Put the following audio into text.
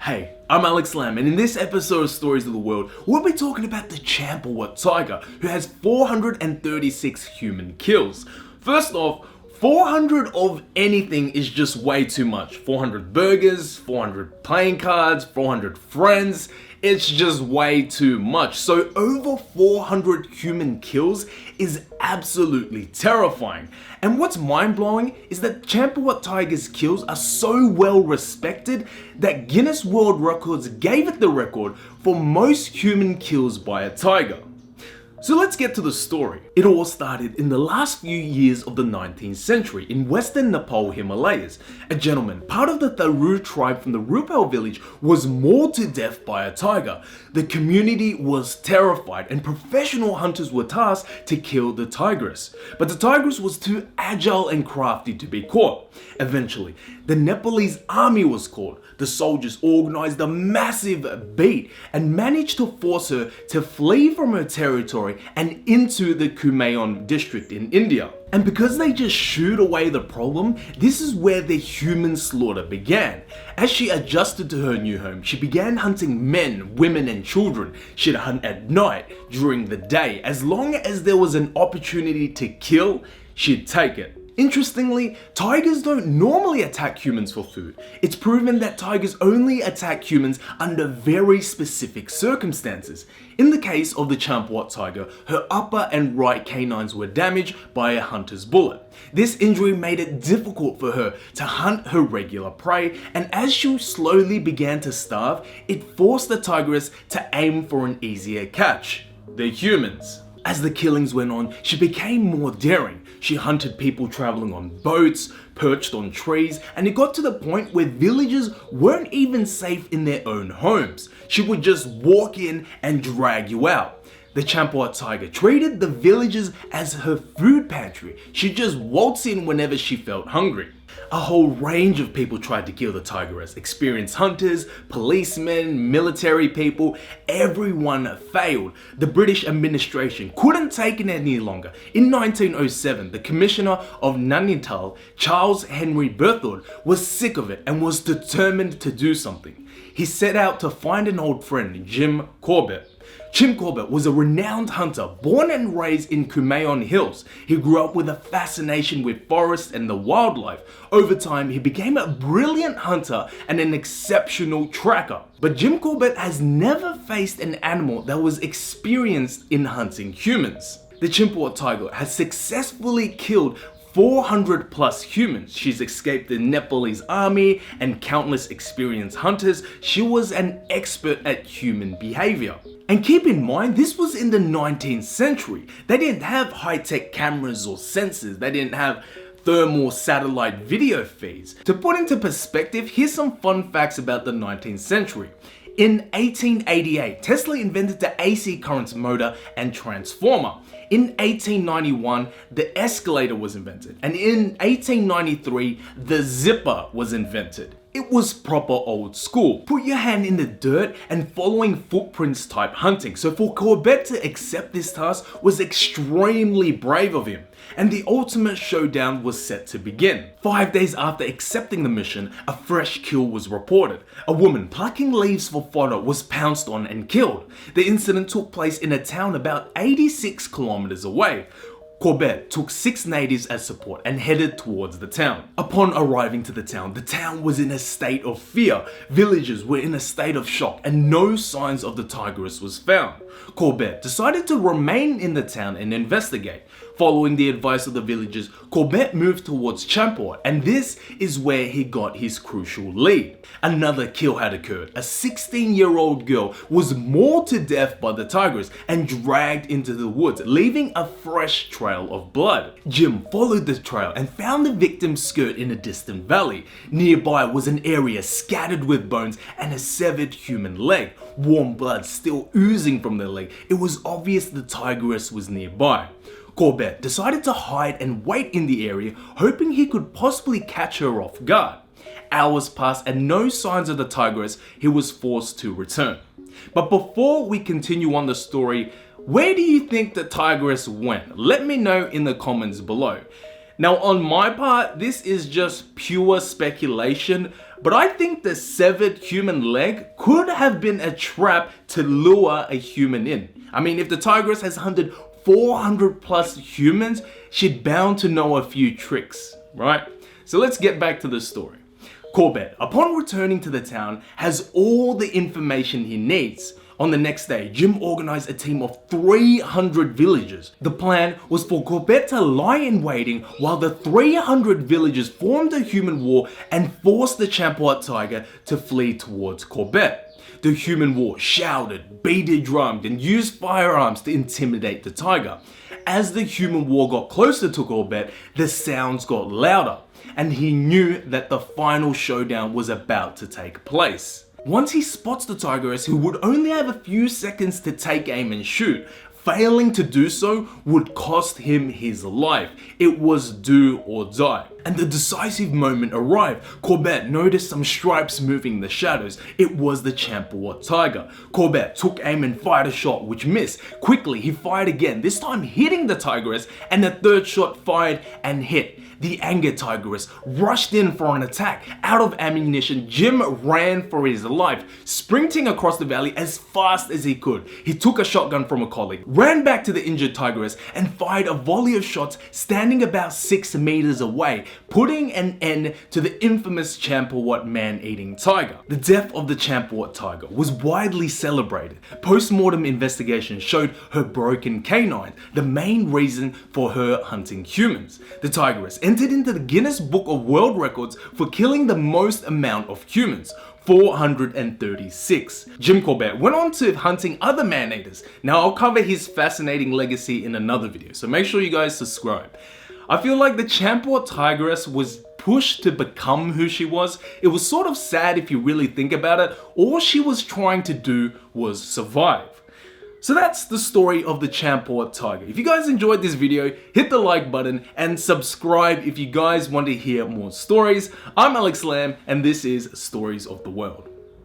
Hey, I'm Alex Lam, and in this episode of Stories of the World, we'll be talking about the Champawat Tiger, who has 436 human kills. First off, 400 of anything is just way too much. 400 burgers, 400 playing cards, 400 friends, it's just way too much. So over 400 human kills is absolutely terrifying. And what's mind-blowing is that Champawat Tiger's kills are so well respected that Guinness World Records gave it the record for most human kills by a tiger. So let's get to the story. It all started in the last few years of the 19th century in western Nepal Himalayas. A gentleman, part of the Tharu tribe from the Rupal village, was mauled to death by a tiger. The community was terrified and professional hunters were tasked to kill the tigress. But the tigress was too agile and crafty to be caught. Eventually, the Nepalese army was called. The soldiers organized a massive beat and managed to force her to flee from her territory and into the Kumaon district in India. And because they just shooed away the problem, this is where the human slaughter began. As she adjusted to her new home, she began hunting men, women and children. She'd hunt at night, during the day. As long as there was an opportunity to kill, she'd take it. Interestingly, tigers don't normally attack humans for food. It's proven that tigers only attack humans under very specific circumstances. In the case of the Champawat tiger, her upper and right canines were damaged by a hunter's bullet. This injury made it difficult for her to hunt her regular prey, and as she slowly began to starve, it forced the tigress to aim for an easier catch: the humans. As the killings went on, she became more daring. She hunted people traveling on boats, perched on trees, and it got to the point where villagers weren't even safe in their own homes. She would just walk in and drag you out. The Champawat tiger treated the villagers as her food pantry. She'd just waltz in whenever she felt hungry. A whole range of people tried to kill the tigress. Experienced hunters, policemen, military people, everyone failed. The British administration couldn't take it any longer. In 1907, the Commissioner of Nainital, Charles Henry Berthold, was sick of it and was determined to do something. He set out to find an old friend, Jim Corbett. Jim Corbett was a renowned hunter, born and raised in Kumaon Hills. He grew up with a fascination with forests and the wildlife. Over time, he became a brilliant hunter and an exceptional tracker. But Jim Corbett has never faced an animal that was experienced in hunting humans. The Champawat tiger has successfully killed 400 plus humans. She's escaped the Nepalese army and countless experienced hunters. She was an expert at human behavior. And keep in mind, this was in the 19th century. They didn't have high-tech cameras or sensors. They didn't have thermal satellite video feeds. To put into perspective, here's some fun facts about the 19th century. In 1888, Tesla invented the AC current motor and transformer. In 1891, the escalator was invented, and in 1893, the zipper was invented. It was proper old school. Put your hand in the dirt and following footprints type hunting. So for Corbett to accept this task was extremely brave of him. And the ultimate showdown was set to begin. 5 days after accepting the mission, a fresh kill was reported. A woman plucking leaves for fodder was pounced on and killed. The incident took place in a town about 86 kilometers away. Corbett took 6 natives as support and headed towards the town. Upon arriving to the town was in a state of fear. Villagers were in a state of shock and no signs of the tigress was found. Corbett decided to remain in the town and investigate. Following the advice of the villagers, Corbett moved towards Champawat, and this is where he got his crucial lead. Another kill had occurred. A 16-year-old girl was mauled to death by the tigress and dragged into the woods, leaving a fresh trail of blood. Jim followed the trail and found the victim's skirt in a distant valley. Nearby was an area scattered with bones and a severed human leg. Warm blood still oozing from the leg. It was obvious the tigress was nearby. Corbett decided to hide and wait in the area, hoping he could possibly catch her off guard. Hours passed and no signs of the tigress. He was forced to return. But before we continue on the story, where do you think the tigress went? Let me know in the comments below. Now on my part, this is just pure speculation, but I think the severed human leg could have been a trap to lure a human in. I mean, if the tigress has hunted 400 plus humans, she'd bound to know a few tricks, right? So let's get back to the story. Corbett, upon returning to the town, has all the information he needs. On the next day, Jim organized a team of 300 villagers. The plan was for Corbett to lie in waiting while the 300 villagers formed a human war and forced the Champawat Tiger to flee towards Corbett. The human war shouted, beat drummed, and used firearms to intimidate the tiger. As the human war got closer to Corbett, the sounds got louder, and he knew that the final showdown was about to take place. Once he spots the tigress, who would only have a few seconds to take aim and shoot, failing to do so would cost him his life. It was do or die. And the decisive moment arrived. Corbett noticed some stripes moving in the shadows. It was the Champawat Tiger. Corbett took aim and fired a shot which missed. Quickly he fired again, this time hitting the tigress, and the third shot fired and hit. The angered tigress rushed in for an attack. Out of ammunition, Jim ran for his life, sprinting across the valley as fast as he could. He took a shotgun from a colleague, ran back to the injured tigress, and fired a volley of shots standing about 6 meters away, putting an end to the infamous Champawat man-eating tiger. The death of the Champawat Tiger was widely celebrated. Post-mortem investigation showed her broken canine, the main reason for her hunting humans. The tigress entered into the Guinness Book of World Records for killing the most amount of humans, 436. Jim Corbett went on to hunting other man-eaters. Now I'll cover his fascinating legacy in another video, so make sure you guys subscribe. I feel like the Champawat Tigress was pushed to become who she was. It was sort of sad if you really think about it. All she was trying to do was survive. So that's the story of the Champawat Tiger. If you guys enjoyed this video, hit the like button and subscribe if you guys want to hear more stories. I'm Alex Lam and this is Stories of the World.